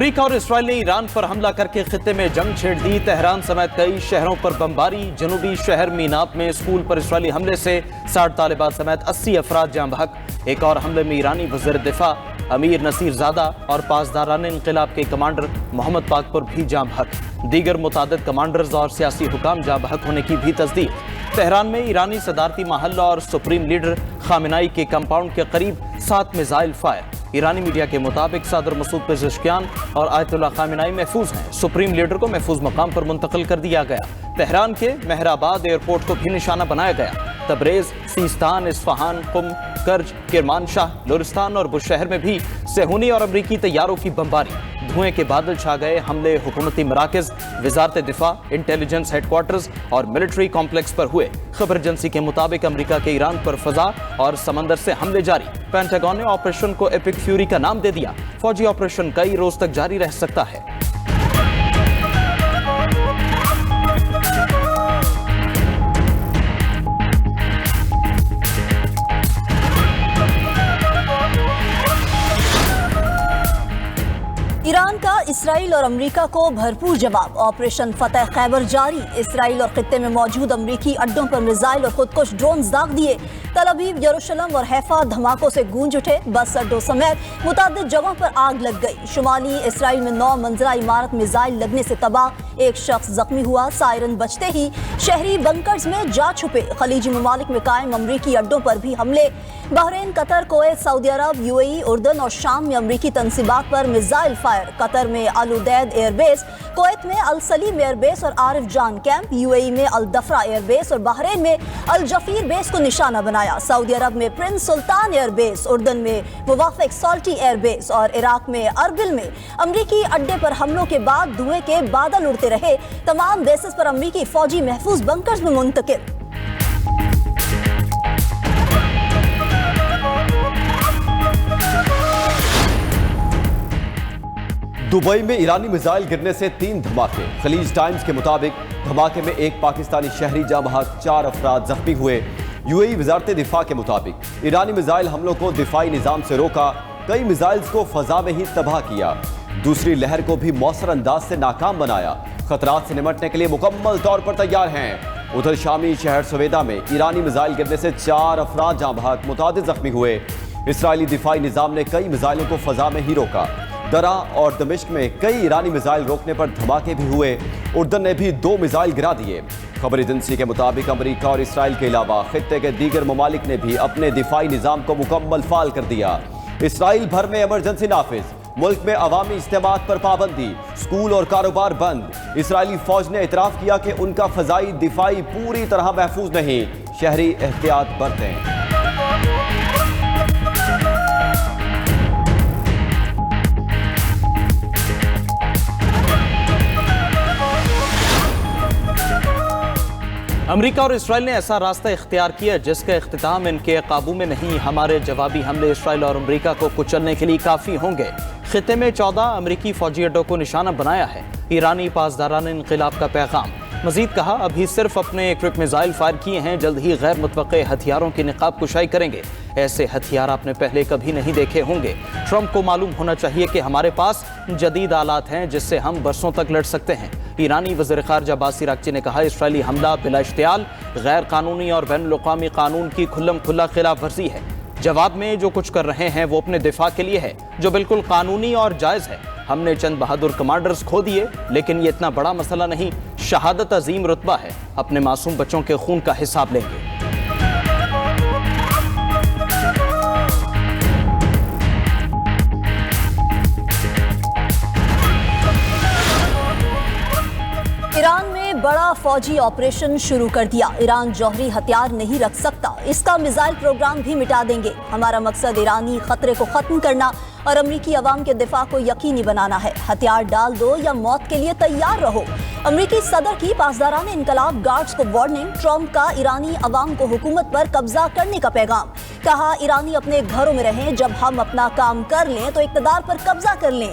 امریکہ اور اسرائیل نے ایران پر حملہ کر کے خطے میں جنگ چھیڑ دی۔ تہران سمیت کئی شہروں پر بمباری۔ جنوبی شہر میناپ میں اسکول پر اسرائیلی حملے سے 60 طالبات سمیت 80 افراد جاں بحق۔ ایک اور حملے میں ایرانی وزیر دفاع امیر نصیر زادہ اور پاسداران انقلاب کے کمانڈر محمد پاک پر بھی جاں بحق۔ دیگر متعدد کمانڈرز اور سیاسی حکام جاں بحق ہونے کی بھی تصدیق۔ تہران میں ایرانی صدارتی محلہ اور سپریم لیڈر خامنائی کے کمپاؤنڈ کے قریب 7 میزائل فائر۔ ایرانی میڈیا کے مطابق صدر مسعود پزشکیان اور آیت اللہ خامنائی محفوظ ہیں۔ سپریم لیڈر کو محفوظ مقام پر منتقل کر دیا گیا۔ تہران کے مہرآباد ایئرپورٹ کو بھی نشانہ بنایا گیا۔ تبریز، سیستان، اصفہان، قم، کرج، کرمانشاہ، لورستان اور بشہر میں بھی صہیونی اور امریکی طیاروں کی بمباری۔ دھوئیں کے بادل چھا گئے۔ حملے حکومتی مراکز، وزارت دفاع، انٹیلیجنس ہیڈ کوارٹرز اور ملٹری کمپلیکس پر ہوئے۔ خبر ایجنسی کے مطابق امریکہ کے ایران پر فضا اور سمندر سے حملے جاری۔ پینٹاگون نے آپریشن کو ایپک فیوری کا نام دے دیا۔ فوجی آپریشن کئی روز تک جاری رہ سکتا ہے۔ ایران کا اسرائیل اور امریکہ کو بھرپور جواب۔ آپریشن فتح خیبر جاری۔ اسرائیل اور خطے میں موجود امریکی اڈوں پر میزائل اور خودکش ڈرونز داغ دیے۔ تل ابیب، یروشلم اور حیفا دھماکوں سے گونج اٹھے۔ بس اڈوں سمیت متعدد جگہوں پر آگ لگ گئی۔ شمالی اسرائیل میں 9 منزلہ عمارت میزائل لگنے سے تباہ، ایک شخص زخمی ہوا۔ سائرن بجتے ہی شہری بنکرز میں جا چھپے۔ خلیجی ممالک میں قائم امریکی اڈوں پر بھی حملے۔ بحرین، قطر، کویت، سعودی عرب، UAE، اردن اور شام میں امریکی تنصیبات پر میزائل فائر۔ قطر میں العدید ایئر بیس، کویت میں السلیم ایئر بیس اور عارف جان کیمپ، UAE میں الدفرہ ایئر بیس اور بحرین میں الجفیر بیس کو نشانہ بنایا۔ سعودی عرب میں پرنس سلطان ایئر بیس، اردن میں موافق سالٹی ایئر بیس اور عراق میں اربل میں امریکی اڈے پر حملوں کے بعد دھوئیں کے بادل اڑتے رہے۔ تمام بیسز پر امریکی فوجی محفوظ بنکرز میں منتقل۔ دبئی میں ایرانی میزائل گرنے سے 3 دھماکے۔ خلیج ٹائمز کے مطابق دھماکے میں ایک پاکستانی شہری جاں بحق، 4 افراد زخمی ہوئے۔ UAE وزارت دفاع کے مطابق ایرانی میزائل حملوں کو دفاعی نظام سے روکا، کئی میزائلز کو فضا میں ہی تباہ کیا، دوسری لہر کو بھی مؤثر انداز سے ناکام بنایا۔ خطرات سے نمٹنے کے لیے مکمل طور پر تیار ہیں۔ ادھر شامی شہر سویدا میں ایرانی میزائل گرنے سے 4 افراد جاں بحق، متعدد زخمی ہوئے۔ اسرائیلی دفاعی نظام نے کئی میزائلوں کو فضا میں ہی روکا۔ درہ اور دمشق میں کئی ایرانی میزائل روکنے پر دھماکے بھی ہوئے۔ اردن نے بھی 2 میزائل گرا دیے۔ خبر ایجنسی کے مطابق امریکہ اور اسرائیل کے علاوہ خطے کے دیگر ممالک نے بھی اپنے دفاعی نظام کو مکمل فعال کر دیا۔ اسرائیل بھر میں ایمرجنسی نافذ، ملک میں عوامی اجتماعات پر پابندی، اسکول اور کاروبار بند۔ اسرائیلی فوج نے اعتراف کیا کہ ان کا فضائی دفاعی پوری طرح محفوظ نہیں، شہری احتیاط برتیں۔ امریکہ اور اسرائیل نے ایسا راستہ اختیار کیا جس کا اختتام ان کے قابو میں نہیں۔ ہمارے جوابی حملے اسرائیل اور امریکہ کو کچلنے کے لیے کافی ہوں گے۔ خطے میں 14 امریکی فوجی اڈوں کو نشانہ بنایا ہے۔ ایرانی پاسداران انقلاب کا پیغام۔ مزید کہا، ابھی صرف اپنے ایکوپ میزائل فائر کیے ہیں، جلد ہی غیر متوقع ہتھیاروں کی نقاب کشائی کریں گے۔ ایسے ہتھیار آپ نے پہلے کبھی نہیں دیکھے ہوں گے۔ ٹرمپ کو معلوم ہونا چاہیے کہ ہمارے پاس جدید آلات ہیں جس سے ہم برسوں تک لڑ سکتے ہیں۔ ایرانی وزیر خارجہ عباس عراقچی نے کہا، اسرائیلی حملہ بلا اشتعال، غیر قانونی اور بین الاقوامی قانون کی کھلم کھلا خلاف ورزی ہے۔ جواب میں جو کچھ کر رہے ہیں وہ اپنے دفاع کے لیے ہے، جو بالکل قانونی اور جائز ہے۔ ہم نے چند بہادر کمانڈرز کھو دیے، لیکن یہ اتنا بڑا مسئلہ نہیں۔ شہادت عظیم رتبہ ہے، اپنے معصوم بچوں کے خون کا حساب لیں گے۔ ایران میں بڑا فوجی آپریشن شروع کر دیا۔ ایران جوہری ہتھیار نہیں رکھ سکتا، اس کا میزائل پروگرام بھی مٹا دیں گے۔ ہمارا مقصد ایرانی خطرے کو ختم کرنا اور امریکی عوام کے دفاع کو یقینی بنانا ہے۔ ہتھیار ڈال دو یا موت کے لیے تیار رہو۔ امریکی صدر کی پاسداران انقلاب گارڈز کو وارننگ۔ ٹرمپ کا ایرانی عوام کو حکومت پر قبضہ کرنے کا پیغام۔ کہا، ایرانی اپنے گھروں میں رہیں، جب ہم اپنا کام کر لیں تو اقتدار پر قبضہ کر لیں۔